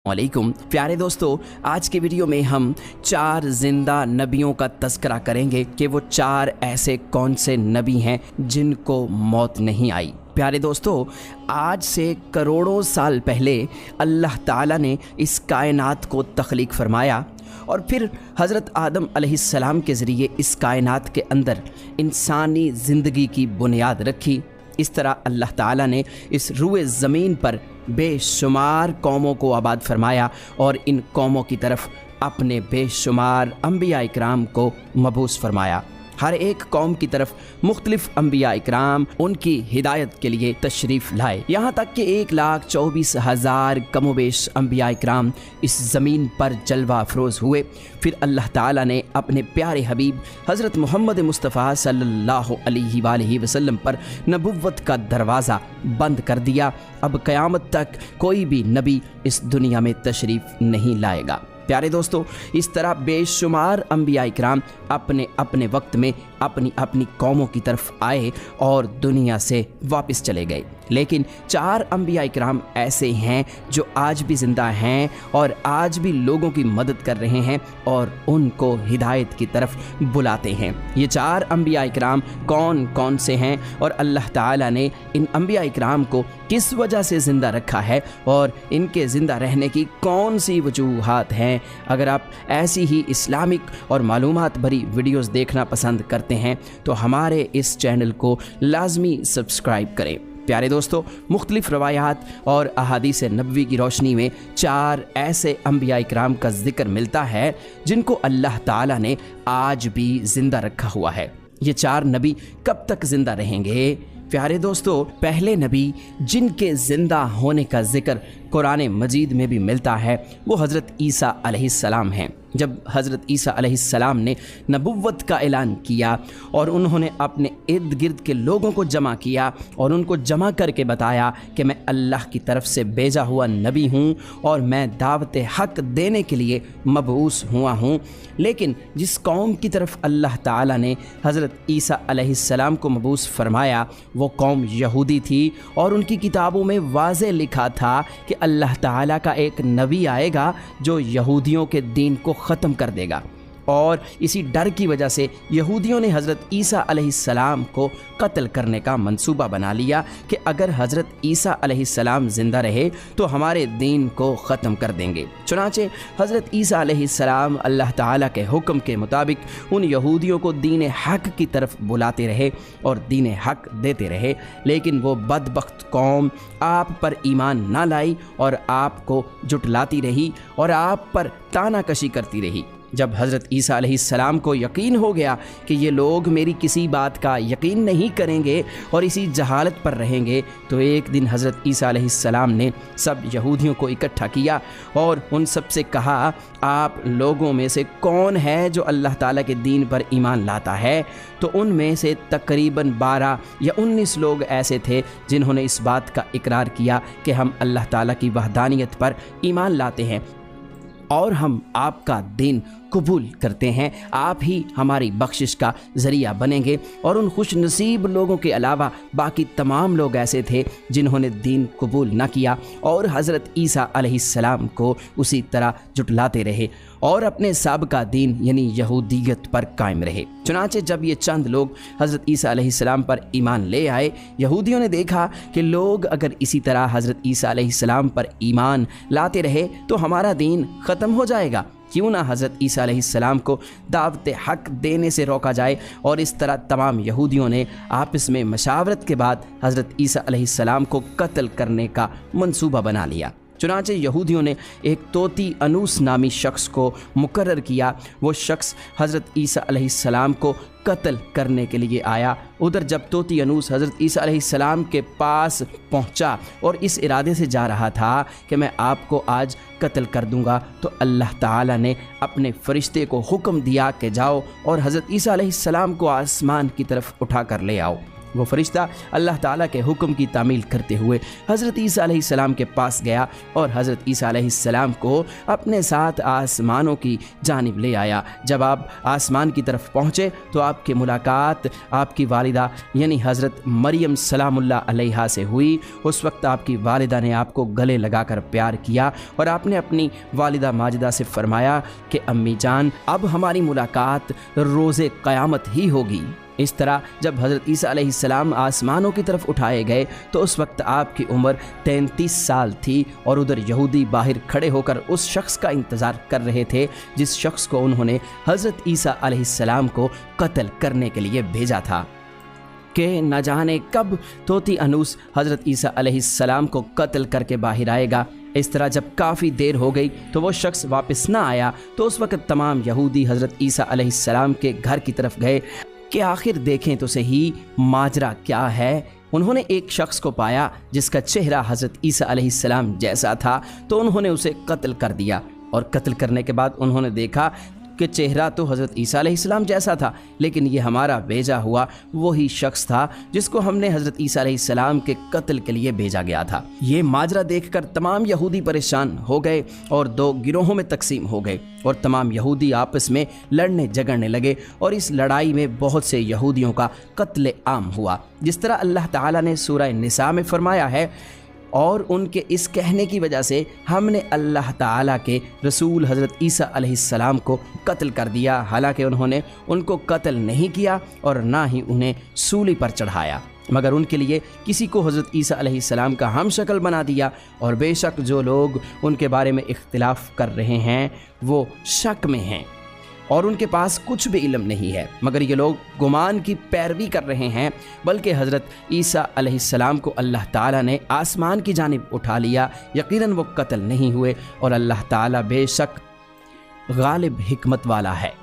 वालेकुम प्यारे दोस्तों, आज के वीडियो में हम 4 जिंदा नबियों का तज़किरा करेंगे कि वो 4 ऐसे कौन से नबी हैं जिनको मौत नहीं आई। प्यारे दोस्तों, आज से करोड़ों साल पहले अल्लाह ताला ने इस कायनात को तख्लीक फरमाया और फिर हज़रत आदम अलैहिस्सलाम के ज़रिए इस कायनात के अंदर इंसानी ज़िंदगी की बुनियाद रखी। इस तरह अल्लाह ताला ने इस रुए ज़मीन पर बेशुमार कौमों को आबाद फरमाया और इन कौमों की तरफ अपने बेशुमार अंबिया इकराम को मबूस फरमाया। हर एक कौम की तरफ मुख्तलिफ अंबिया इकराम उनकी हिदायत के लिए तशरीफ़ लाए, यहाँ तक कि 1,24,000 कमोबेश अंबिया इकराम इस ज़मीन पर जलवा अफरोज़ हुए। फिर अल्लाह ताला ने अपने प्यारे हबीब हज़रत मोहम्मद मुस्तफ़ा सल्लल्लाहु अलैहि वसल्लम पर नबुव्वत का दरवाज़ा बंद कर दिया। अब क़यामत तक कोई भी नबी इस दुनिया में तशरीफ़ नहीं लाएगा। प्यारे दोस्तों, इस तरह बेशुमार अंबिया इकराम अपने अपने वक्त में अपनी अपनी कौमों की तरफ आए और दुनिया से वापस चले गए, लेकिन 4 अंबिया इकराम ऐसे हैं जो आज भी ज़िंदा हैं और आज भी लोगों की मदद कर रहे हैं और उनको हिदायत की तरफ बुलाते हैं। ये 4 अंबिया इकराम कौन कौन से हैं और अल्लाह ताला ने इन अंबिया इकराम को किस वजह से ज़िंदा रखा है और इनके ज़िंदा रहने की कौन सी वजूहात हैं। अगर आप ऐसी ही इस्लामिक और मालूमात भरी वीडियोस देखना पसंद करते हैं तो हमारे इस चैनल को लाजमी सब्सक्राइब करें। प्यारे दोस्तों, मुख्तलिफ रवायात और अहादीस नबवी की रोशनी में 4 ऐसे अंबिया इकराम का जिक्र मिलता है जिनको अल्लाह ताला ने आज भी ज़िंदा रखा हुआ है। ये 4 नबी कब तक ज़िंदा रहेंगे? प्यारे दोस्तों, पहले नबी जिनके ज़िंदा होने का जिक्र कुरान मजीद में भी मिलता है वो हज़रत ईसा अलैहिस्सलाम हैं। जब हज़रत ईसा अलैहिस्सलाम ने नबुव्वत का ऐलान किया और उन्होंने अपने इर्द गिर्द के लोगों को जमा किया और उनको जमा करके बताया कि मैं अल्लाह की तरफ से भेजा हुआ नबी हूँ और मैं दावत हक़ देने के लिए मबऊस हुआ हूँ। लेकिन जिस कौम की तरफ अल्लाह ताला ने हज़रत ईसा अलैहिस्सलाम को मबऊस फरमाया वो कौम यहूदी थी और उनकी किताबों में वाज़े लिखा था कि अल्लाह ताला का एक नबी आएगा जो यहूदियों के दीन को ख़त्म कर देगा। और इसी डर की वजह से यहूदियों ने हज़रत ईसा अलैहिस्सलाम को कत्ल करने का मंसूबा बना लिया कि अगर हज़रत ईसा अलैहिस्सलाम ज़िंदा रहे तो हमारे दीन को ख़त्म कर देंगे। चुनांचे हज़रत ईसा अलैहिस्सलाम अल्लाह ताला के हुक्म के मुताबिक उन यहूदियों को दीन हक़ की तरफ बुलाते रहे और दीन हक़ देते रहे, लेकिन वो बदबख्त कौम आप पर ईमान ना लाई और आपको जुटलाती रही और आप पर तानाकशी करती रही। जब हज़रत ईसा अलैहिस्सलाम को यकीन हो गया कि ये लोग मेरी किसी बात का यकीन नहीं करेंगे और इसी जहालत पर रहेंगे, तो एक दिन हज़रत ईसा अलैहिस्सलाम ने सब यहूदियों को इकट्ठा किया और उन सब से कहा, आप लोगों में से कौन है जो अल्लाह ताला के दीन पर ईमान लाता है? तो उनमें से तकरीबन 12 या 19 लोग ऐसे थे जिन्होंने इस बात का इकरार किया कि हम अल्लाह ताला की वहदानियत पर ईमान लाते हैं और हम आपका दीन कबूल करते हैं, आप ही हमारी बख्शिश का ज़रिया बनेंगे। और उन खुश नसीब लोगों के अलावा बाकी तमाम लोग ऐसे थे जिन्होंने दीन कबूल न किया और हज़रत ईसा अलैहिस्सलाम को उसी तरह जुटलाते रहे और अपने साबिका दीन यानी यहूदियत पर कायम रहे। चुनांचे जब ये चंद लोग हज़रत ईसा अलैहिस्सलाम पर ईमान ले आए, यहूदियों ने देखा कि लोग अगर इसी तरह हज़रत ईसा अलैहिस्सलाम पर ईमान लाते रहे तो हमारा दीन ख़त्म हो जाएगा, क्यों ना हज़रत ईसा अलैहिस्सलाम को दावत हक़ देने से रोका जाए। और इस तरह तमाम यहूदियों ने आपस में मशावरत के बाद हज़रत ईसा अलैहिस्सलाम को कत्ल करने का मंसूबा बना लिया। चुनांचे यहूदियों ने एक तोती अनूस नामी शख्स को मुकर्रर किया। वो शख्स हज़रत ईसा अलैहिस्सलाम को कत्ल करने के लिए आया। उधर जब तोती अनूस हज़रत ईसा अलैहिस्सलाम के पास पहुंचा और इस इरादे से जा रहा था कि मैं आपको आज कत्ल कर दूंगा, तो अल्लाह ताला ने अपने फ़रिश्ते को हुक्म दिया कि जाओ और हज़रत ईसा अलैहिस्सलाम को आसमान की तरफ उठा कर ले आओ। वो फरिश्ता अल्लाह ताला के हुक्म की तामील करते हुए हज़रत ईसा अलैहिस्सलाम के पास गया और हज़रत ईसा अलैहिस्सलाम को अपने साथ आसमानों की जानिब ले आया। जब आप आसमान की तरफ पहुँचे तो आपकी मुलाकात आपकी वालिदा यानी हज़रत मरियम सलामुल्लाह अलैहा से हुई। उस वक्त आपकी वालिदा ने आपको गले लगाकर प्यार किया और आपने अपनी वालिदा माजिदा से फरमाया कि अम्मी जान, अब हमारी मुलाकात रोज़े क़यामत ही होगी। इस तरह जब हज़रत ईसा अलैहिस्सलाम आसमानों की तरफ उठाए गए तो उस वक्त आपकी उम्र 33 साल थी और उधर यहूदी बाहर खड़े होकर उस शख्स का इंतज़ार कर रहे थे जिस शख्स को उन्होंने हज़रत ईसा अलैहिस्सलाम को कत्ल करने के लिए भेजा था कि न जाने कब तोती अनूस हज़रत ईसा अलैहिस्सलाम को कत्ल करके बाहर आएगा। इस तरह जब काफ़ी देर हो गई तो वो शख्स वापस ना आया तो उस वक्त तमाम यहूदी हज़रत ईसा अलैहिस्सलाम के घर की तरफ गए कि आखिर देखें तो सही माजरा क्या है। उन्होंने एक शख्स को पाया जिसका चेहरा हज़रत ईसा अलैहिस्सलाम जैसा था तो उन्होंने उसे कत्ल कर दिया और कत्ल करने के बाद उन्होंने देखा कि चेहरा तो हज़रत ईसा अलैहिस्सलाम जैसा था, लेकिन ये हमारा भेजा हुआ वही शख्स था जिसको हमने हज़रत ईसा अलैहिस्सलाम के कत्ल के लिए भेजा गया था। ये माजरा देखकर तमाम यहूदी परेशान हो गए और दो गिरोहों में तकसीम हो गए और तमाम यहूदी आपस में लड़ने झगड़ने लगे और इस लड़ाई में बहुत से यहूदियों का कत्ल आम हुआ। जिस तरह अल्लाह ताला ने सूरह निसा में फरमाया है, और उनके इस कहने की वजह से हमने अल्लाह ताला के रसूल हज़रत ईसा अलैहिस्सलाम को कत्ल कर दिया, हालांकि उन्होंने उनको कत्ल नहीं किया और ना ही उन्हें सूली पर चढ़ाया, मगर उनके लिए किसी को हज़रत ईसा अलैहिस्सलाम का हम शक्ल बना दिया। और बेशक जो लोग उनके बारे में इख्तिलाफ़ कर रहे हैं वो शक में हैं और उनके पास कुछ भी इल्म नहीं है, मगर ये लोग गुमान की पैरवी कर रहे हैं। बल्कि हज़रत ईसा अलैहिस्सलाम को अल्लाह ताला ने आसमान की जानिब उठा लिया, यकीनन वो कत्ल नहीं हुए और अल्लाह ताला बेशक गालिब हिकमत वाला है।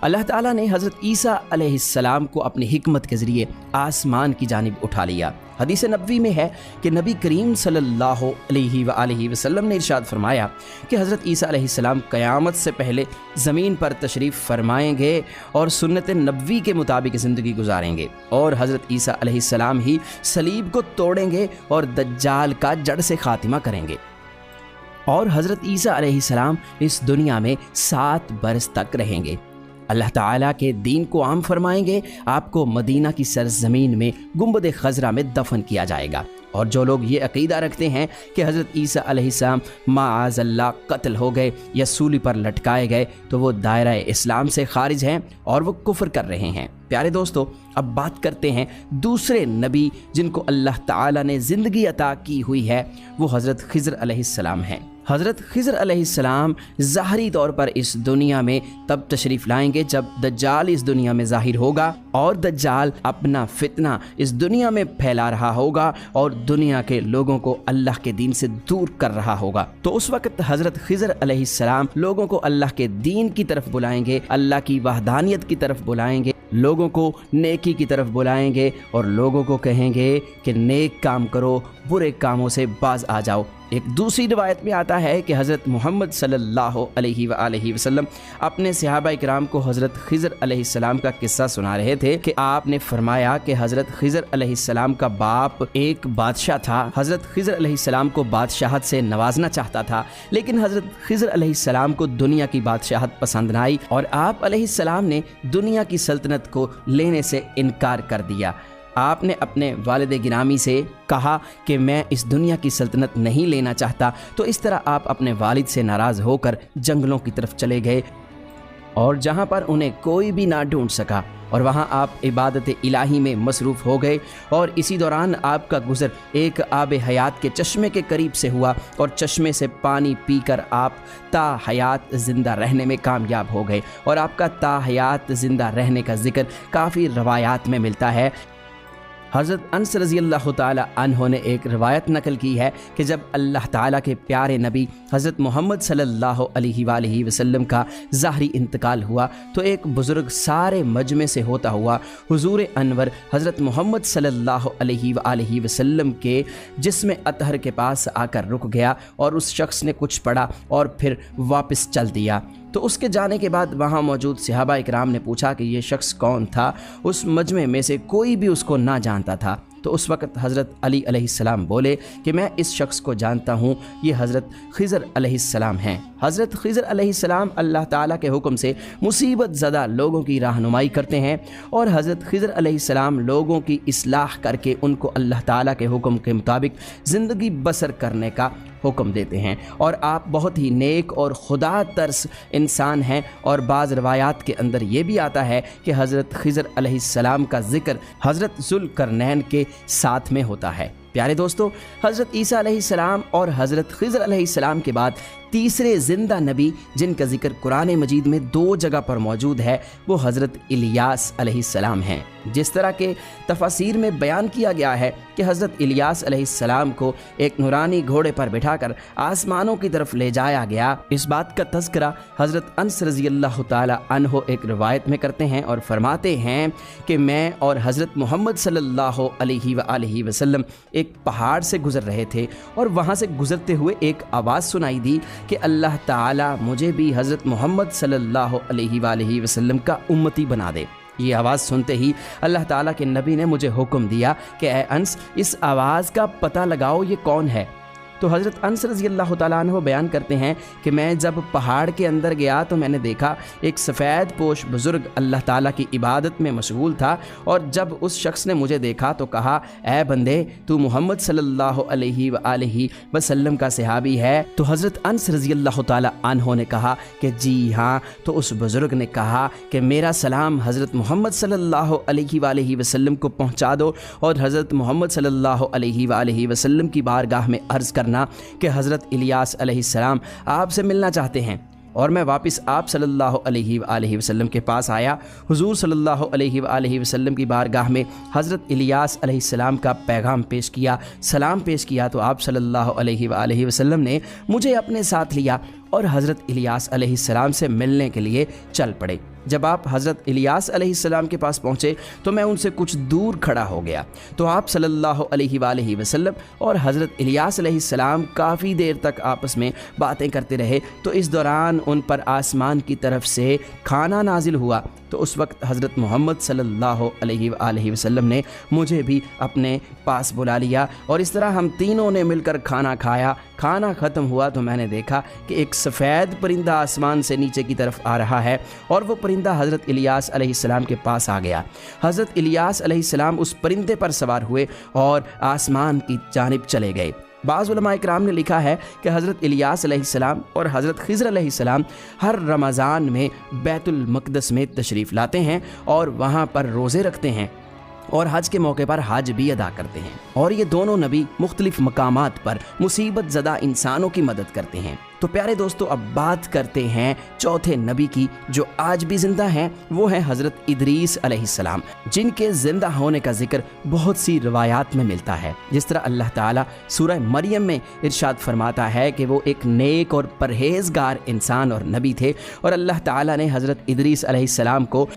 अल्लाह ताला ने हज़रत ईसा अलैहिस्सलाम को अपनी हिकमत के ज़रिए आसमान की जानिब उठा लिया। हदीस नबवी में है कि नबी करीम सल्लल्लाहु अलैहि वसल्लम ने इरशाद फरमाया कि हज़रत ईसा अलैहिस्सलाम क़यामत से पहले ज़मीन पर तशरीफ़ फरमाएंगे और सुन्नत नबवी के मुताबिक ज़िंदगी गुजारेंगे और हज़रत ईसा अलैहिस्सलाम ही सलीब को तोड़ेंगे और दज्जाल का जड़ से ख़ातिमा करेंगे और हज़रत ईसा अलैहिस्सलाम इस दुनिया में 7 बरस तक रहेंगे। अल्लाह ताला के दीन को आम फरमाएंगे। आपको मदीना की सरजमीन में गुंबद खज़रा में दफन किया जाएगा। और जो लोग ये अक़ीदा रखते हैं कि हज़रत ईसा अलैहिस्सलाम माअज़ल्लाह कत्ल हो गए या सूली पर लटकाए गए तो वो दायरा इस्लाम से खारिज हैं और वो कुफ्र कर रहे हैं। प्यारे दोस्तों, अब बात करते हैं दूसरे नबी जिनको अल्लाह ताला ने ज़िंदगी अता की हुई है, वो हज़रत खिज़र अलैहिस्सलाम हैं। हज़रत खिज़र अलैहिस्सलाम ज़ाहरी तौर पर इस दुनिया में तब तशरीफ़ लाएंगे जब दज्जाल इस दुनिया में ज़ाहिर होगा और दज्जाल अपना फितना इस दुनिया में फैला रहा होगा और दुनिया के लोगों को अल्लाह के दीन से दूर कर रहा होगा। तो उस वक्त हज़रत खिज़र अलैहिस्सलाम लोगों को अल्लाह के दीन की तरफ बुलाएंगे, अल्लाह की वहदानियत की तरफ बुलाएंगे, लोगों को नेकी की तरफ बुलाएंगे और लोगों को कहेंगे कि नेक काम करो, बुरे कामों से बाज आ जाओ। एक दूसरी रिवायत में आता है कि हज़रत मोहम्मद सल्लल्लाहु अलैहि वसल्लम अपने सहाबा इकराम को हज़रत खिज़र अलैहिस्सलाम का किस्सा सुना रहे थे कि आपने फरमाया कि हज़रत खिज़र अलैहिस्सलाम का बाप एक बादशाह था। हज़रत खिज़र अलैहिस्सलाम को बादशाहत से नवाजना चाहता था, लेकिन हज़रत खिज़र अलैहिस्सलाम को दुनिया की बादशाहत पसंद न आई और आप अलैहिस्सलाम ने दुनिया की सल्तनत को लेने से इनकार कर दिया। आपने अपने वालिद गिरामी से कहा कि मैं इस दुनिया की सल्तनत नहीं लेना चाहता, तो इस तरह आप अपने वालिद से नाराज़ होकर जंगलों की तरफ चले गए और जहाँ पर उन्हें कोई भी ना ढूंढ सका और वहाँ आप इबादत इलाही में मसरूफ़ हो गए। और इसी दौरान आपका गुज़र एक आब हयात के चश्मे के करीब से हुआ और चश्मे से पानी पीकर आप ता हयात ज़िंदा रहने में कामयाब हो गए। और आपका ता हयात ज़िंदा रहने का ज़िक्र काफ़ी रवायात में मिलता है। हज़रत अनस रज़ियल्लाहु ताला अन्हो ने एक रिवायत नकल की है कि जब अल्लाह ताला के प्यारे नबी हज़रत मोहम्मद सल्लल्लाहु अलैहि वसल्लम का ज़ाहरी इंतकाल हुआ तो एक बुज़ुर्ग सारे मजमे से होता हुआ हुज़ूर अनवर हज़रत मोहम्मद सल्लल्लाहु अलैहि वसल्लम के जिस्म अतहर के पास आकर रुक गया और उस शख्स ने कुछ पढ़ा और फिर वापस चल दिया। तो उसके जाने के बाद वहाँ मौजूद सहाबा इकराम ने पूछा कि ये शख्स कौन था। उस मजमे में से कोई भी उसको ना जानता था। तो उस वक़्त हज़रत अली अलैहिस्सलाम बोले कि मैं इस शख्स को जानता हूँ, ये हज़रत खिज़र अलैहिस्सलाम हैं। हज़रत खिज़र अलैहिस्सलाम अल्लाह ताला के हुक्म से मुसीबत ज़दा लोगों की रहनुमाई करते हैं और हज़रत खिज़र अलैहिस्सलाम लोगों की इस्लाह करके उनको अल्लाह ताला के हुक्म के मुताबिक ज़िंदगी बसर करने का हुक्म देते हैं। और आप बहुत ही नेक और खुदा तरस इंसान हैं। और बाज़ रवायात के अंदर ये भी आता है कि हज़रत खिज़र अलैहिस्सलाम का ज़िक्र हज़रत ज़ुल्करनैन के साथ में होता है। प्यारे दोस्तों, हज़रत ईसा अलैहिस्सलाम और हज़रत खिज़र अलैहिस्सलाम के बाद तीसरे ज़िंदा नबी जिनका ज़िक्र कुरान मजीद में 2 जगह पर मौजूद है वो हज़रत इलियास अलैहिस्सलाम हैं। जिस तरह के तफसीर में बयान किया गया है कि हज़रत इलियास अलैहिस्सलाम को एक नूरानी घोड़े पर बिठाकर आसमानों की तरफ ले जाया गया, इस बात का तज़किरा हज़रत अनस रज़ियल्लाहु ताला अन्हो एक रिवायत में करते हैं और फरमाते हैं कि मैं और हज़रत मोहम्मद सल्लल्लाहु अलैहि वसल्लम एक पहाड़ से गुज़र रहे थे और वहाँ से गुज़रते हुए एक आवाज़ सुनाई दी कि अल्लाह ताला मुझे भी हज़रत मोहम्मद सल्लल्लाहु अलैहि वसल्लम का उम्मती बना दे। ये आवाज़ सुनते ही अल्लाह ताला के नबी ने मुझे हुक्म दिया कि ए अंस, इस आवाज़ का पता लगाओ ये कौन है। तो हज़रत अनस रज़ियल्लाहु ताला अन्हु बयान करते हैं कि मैं जब पहाड़ के अंदर गया तो मैंने देखा एक सफ़ेद पोश बुज़ुर्ग अल्लाह ताला की इबादत में मशगूल था। और जब उस शख्स ने मुझे देखा तो कहा, ए बंदे, तू मोहम्मद सल्लल्लाहु अलैहि वसल्लम का सहाबी है। तो हज़रत अनस रज़ियल्लाहु ताला अन्हु ने कहा कि जी हाँ। तो उस बुज़ुर्ग ने कहा कि मेरा सलाम हज़रत मोहम्मद सल्लल्लाहु अलैहि वसल्लम को पहुँचा दो और हज़रत मोहम्मद सल्लल्लाहु अलैहि वसल्लम की बारगाह में अर्ज़ कर कि हज़रत इलियास अलैहिस्सलाम आपसे मिलना चाहते हैं। और मैं वापस आप सल्लल्लाहु अलैहि वसल्लम के पास आया। हुजूर सल्लल्लाहु अलैहि वसल्लम की बारगाह में हज़रत इलियास अलैहिस्सलाम का पैगाम पेश किया, सलाम पेश किया। तो आप सल्लल्लाहु अलैहि वसल्लम ने मुझे अपने साथ लिया और हज़रत इलियास अलैहिस्सलाम से मिलने के लिए चल पड़े। जब आप हज़रत इलियास अलैहिस्सलाम के पास पहुँचे तो मैं उनसे कुछ दूर खड़ा हो गया। तो आप सल्लल्लाहु अलैहि वसल्लम और हज़रत इलियास अलैहिस्सलाम काफ़ी देर तक आपस में बातें करते रहे। तो इस दौरान उन पर आसमान की तरफ से खाना नाजिल हुआ। तो उस वक्त हज़रत मोहम्मद सल्लल्लाहु अलैहि वसल्लम ने मुझे भी अपने पास बुला लिया और इस तरह हम तीनों ने मिलकर खाना खाया। खाना ख़त्म हुआ तो मैंने देखा कि एक सफ़ेद परिंदा आसमान से नीचे की तरफ आ रहा है और वो परिंदा हज़रत इलियास अलैहिस्सलाम के पास आ गया। हज़रत इलियास अलैहिस्सलाम उस परिंदे पर सवार हुए और आसमान की जानिब चले गए। बाज़ उलमा इकराम ने लिखा है कि हज़रत इलियास अलैहिस्सलाम और हज़रत खिज़र अलैहिस्सलाम हर रमज़ान में बैतुल मक़दस में तशरीफ़ लाते हैं और वहाँ पर रोज़े रखते हैं और हज के मौके पर हज भी अदा करते हैं। और ये दोनों नबी मुख्तलिफ मकामात पर मुसीबत ज़दा इंसानों की मदद करते हैं। तो प्यारे दोस्तों, अब बात करते हैं चौथे नबी की जो आज भी ज़िंदा हैं। वो हैं हज़रत इदरीस अलैहिस्सलाम, जिनके ज़िंदा होने का जिक्र बहुत सी रवायात में मिलता है। जिस तरह अल्लाह ताला सूरह मरियम में इरशाद फरमाता है कि वो एक नेक और परहेज़गार इंसान और नबी थे और अल्लाह ताला ने हज़रत इदरीस अलैहिस्सलाम को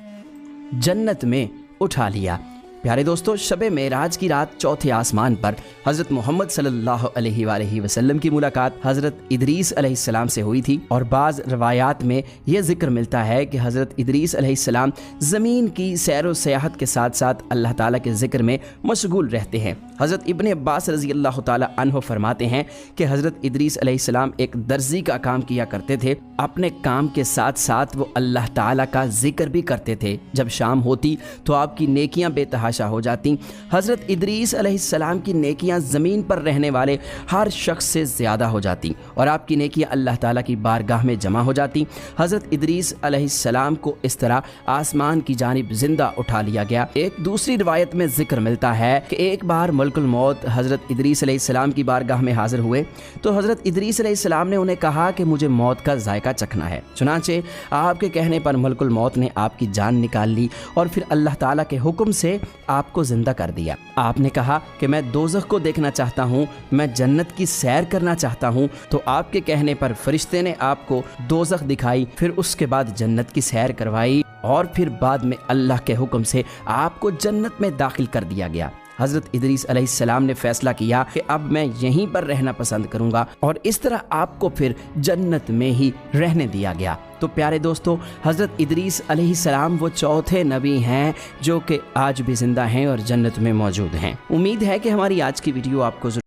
जन्नत में उठा लिया। प्यारे दोस्तों, शब मेराज की रात चौथे आसमान पर हज़रत मोहम्मद सल्लल्लाहु अलैहि वसल्लम की मुलाकात हज़रत इदरीस अलैहिस्सलाम से हुई थी। और बाज़ रवायात में यह जिक्र मिलता है कि हज़रत इदरीस अलैहिस्सलाम ज़मीन की सैर व सयाहत के साथ साथ अल्लाह ताला के ज़िक्र में मशगूल रहते हैं। हज़रत इब्न अब्बास रज़ियल्लाहु ताला अन्हु फरमाते हैं कि हज़रत इदरीस अलैहिस्सलाम एक दर्जी का काम किया करते थे। अपने काम के साथ साथ वो अल्लाह ताला का ज़िक्र भी करते थे। जब शाम होती तो आपकी नेकियां बेतहाशा हो जाती। हज़रत इदरीस अलैहिस्सलाम की नेकियां ज़मीन पर रहने वाले हर शख्स से ज़्यादा हो जाती और आपकी नेकियां अल्लाह ताला की बारगाह में जमा हो जाती। हज़रत इदरीस अलैहिस्सलाम को इस तरह आसमान की जानिब ज़िंदा उठा लिया गया। एक दूसरी रिवायत में जिक्र मिलता है कि एक बार मलकुल मौत हज़रत इदरीस अलैहिस्सलाम की बारगाह में हाजिर हुए तो हज़रत इदरीस अलैहिस्सलाम ने उन्हें कहा कि मुझे मौत का जायका चखना है। चुनांचे आपके कहने पर मलकुल मौत ने आपकी जान निकाल ली और फिर अल्लाह ताला के हुक्म से आपको जिंदा कर दिया। आपने कहा कि मैं दोज़ख को देखना चाहता हूँ, मैं जन्नत की सैर करना चाहता हूँ। तो आपके कहने पर फरिश्ते ने आपको दोज़ख दिखाई, फिर उसके बाद जन्नत की सैर करवाई और फिर बाद में अल्लाह के हुक्म से आपको जन्नत में दाखिल कर दिया गया। हज़रत इदरीस अलैहिस्सलाम ने फैसला किया कि अब मैं यहीं पर रहना पसंद करूँगा, और इस तरह आपको फिर जन्नत में ही रहने दिया गया। तो प्यारे दोस्तों, हज़रत इदरीस अलैहिस्सलाम वो चौथे नबी हैं जो कि आज भी ज़िंदा हैं और जन्नत में मौजूद हैं। उम्मीद है कि हमारी आज की वीडियो आपको